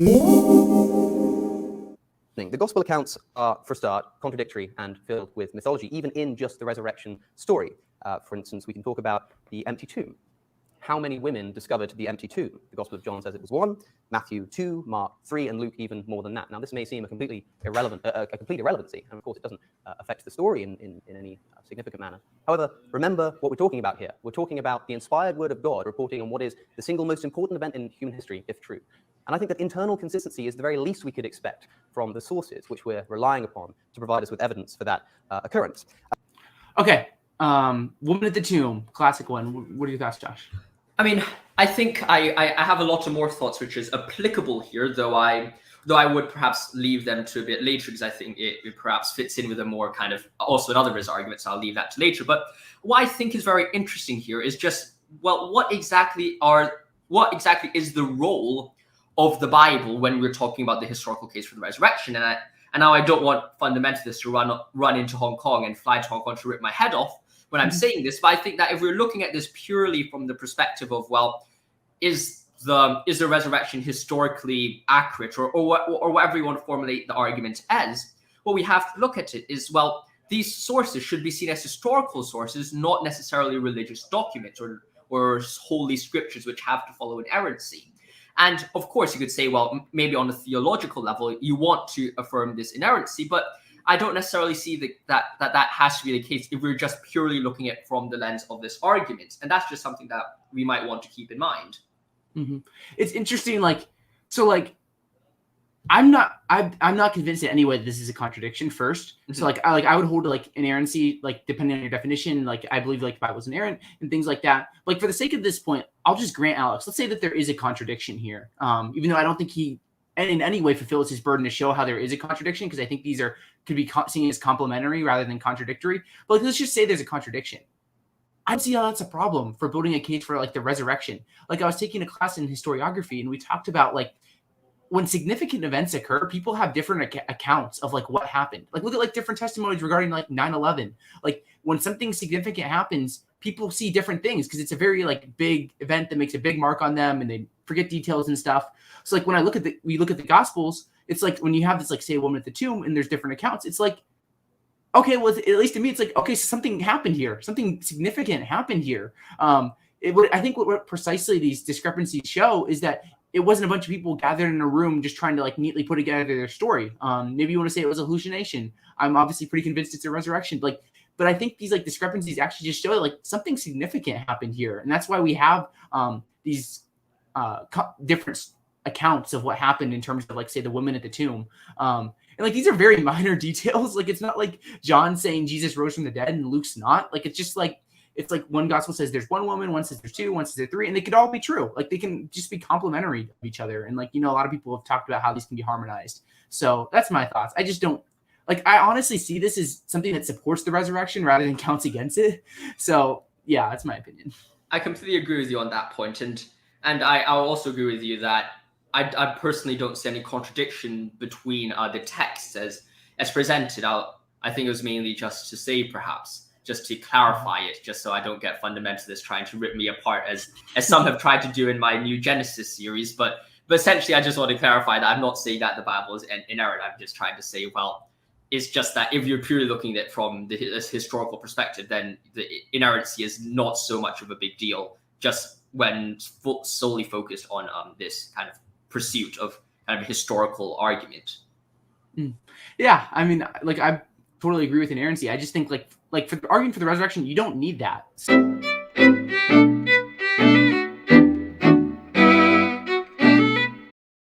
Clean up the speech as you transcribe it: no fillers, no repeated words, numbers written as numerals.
The gospel accounts are, for a start, contradictory and filled with mythology, even in just the resurrection story. For instance, we can talk about the empty tomb. How many women discovered the empty tomb? The Gospel of John says it was 1, Matthew 2, Mark 3, and Luke even more than that. Now, this may seem a complete irrelevancy, and of course it doesn't affect the story in any significant manner. However, remember what we're talking about here. We're talking about the inspired word of God reporting on what is the single most important event in human history, if true. And I think that internal consistency is the very least we could expect from the sources which we're relying upon to provide us with evidence for that occurrence. Okay. Woman at the Tomb, classic one. What are your thoughts, Josh? I mean, I think I have a lot of more thoughts which is applicable here, though I would perhaps leave them to a bit later because I think it perhaps fits in with a more kind of also another Riz argument, so I'll leave that to later. But what I think is very interesting here is just, well, what exactly is the role of the Bible when we're talking about the historical case for the resurrection? And now I don't want fundamentalists to run into Hong Kong and fly to Hong Kong to rip my head off when I'm saying this, but I think that if we're looking at this purely from the perspective of, well, is the resurrection historically accurate or whatever you want to formulate the argument as, what we have to look at it is, well, these sources should be seen as historical sources, not necessarily religious documents or holy scriptures which have to follow inerrancy. And of course, you could say, well, maybe on a theological level, you want to affirm this inerrancy, but I don't necessarily see that has to be the case if we're just purely looking at it from the lens of this argument. And that's just something that we might want to keep in mind. Mm-hmm. It's interesting, I'm not convinced in any way that this is a contradiction first. Mm-hmm. So I would hold to inerrancy, depending on your definition, I believe the Bible is inerrant and things like that. For the sake of this point, I'll just grant Alex, let's say that there is a contradiction here. Even though I don't think he in any way fulfills his burden to show how there is a contradiction, because I think these could be seen as complementary rather than contradictory. But let's just say there's a contradiction. I don't see how that's a problem for building a case for the resurrection. I was taking a class in historiography and we talked about when significant events occur, people have different accounts of what happened. Look at different testimonies regarding 9/11. When something significant happens, people see different things because it's a very big event that makes a big mark on them and they forget details and stuff. So when we look at the Gospels, it's when you have this say a woman at the tomb and there's different accounts, it's okay, well, at least to me, it's okay, so something happened here. Something significant happened here. I think what precisely these discrepancies show is that it wasn't a bunch of people gathered in a room just trying to neatly put together their story. Maybe you want to say it was a hallucination. I'm obviously pretty convinced it's a resurrection. But I think these discrepancies actually just show that something significant happened here. And that's why we have these different accounts of what happened in terms of say the woman at the tomb. And these are very minor details. It's not John saying Jesus rose from the dead and Luke's not. It's just it's one gospel says there's one woman, one says there's two, one says there's three, and they could all be true. They can just be complementary of each other. And a lot of people have talked about how these can be harmonized. So that's my thoughts. I just don't I honestly see this as something that supports the resurrection rather than counts against it. So yeah, that's my opinion. I completely agree with you on that point. And I'll also agree with you that I personally don't see any contradiction between the texts as presented. I think it was mainly just to say, perhaps, just to clarify it, just so I don't get fundamentalists trying to rip me apart as some have tried to do in my New Genesis series. But essentially, I just want to clarify that I'm not saying that the Bible is inerrant. I'm just trying to say, well, it's just that if you're purely looking at it from this historical perspective, then the inerrancy is not so much of a big deal, just when solely focused on this kind of pursuit of kind of a historical argument. Yeah, I mean, I totally agree with inerrancy. I just think for arguing for the resurrection, you don't need that. So